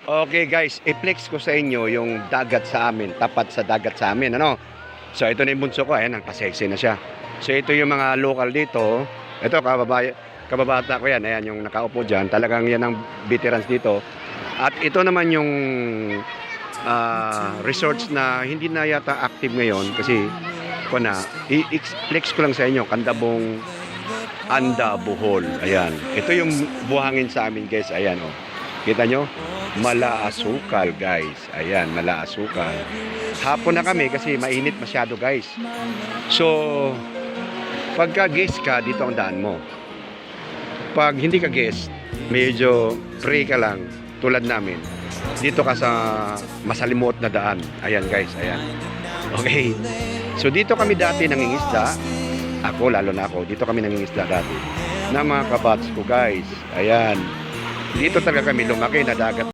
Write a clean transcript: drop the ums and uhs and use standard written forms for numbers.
Okay guys, i-flex ko sa inyo yung dagat sa amin, tapat sa dagat sa amin, ano? So ito na yung bunso ko, ayan, nagpa-sexy na siya. So ito yung mga local dito. Ito, kababata ko yan, ayan, yung nakaupo dyan. Talagang yan ang veterans dito. At ito naman yung resorts na hindi na yata active ngayon kasi ko na, i-flex ko lang sa inyo, Kandabong, Anda, Bohol. Ayan, ito yung buhangin sa amin guys, ayan oh. Kita nyo? Malaasukal guys. Ayan, malaasukal. Hapon na kami kasi mainit masyado guys. So, pagka guest ka, dito ang daan mo. Pag hindi ka guest, medyo free ka lang, tulad namin. Dito ka sa masalimuot na daan. Ayan guys, ayan. Okay. So, dito kami dati nangingisda. Ako, lalo na ako. Dito kami nangingisda dati. Na mga kabats ko guys. Ayan. Dito talaga kami lumaki na dagat.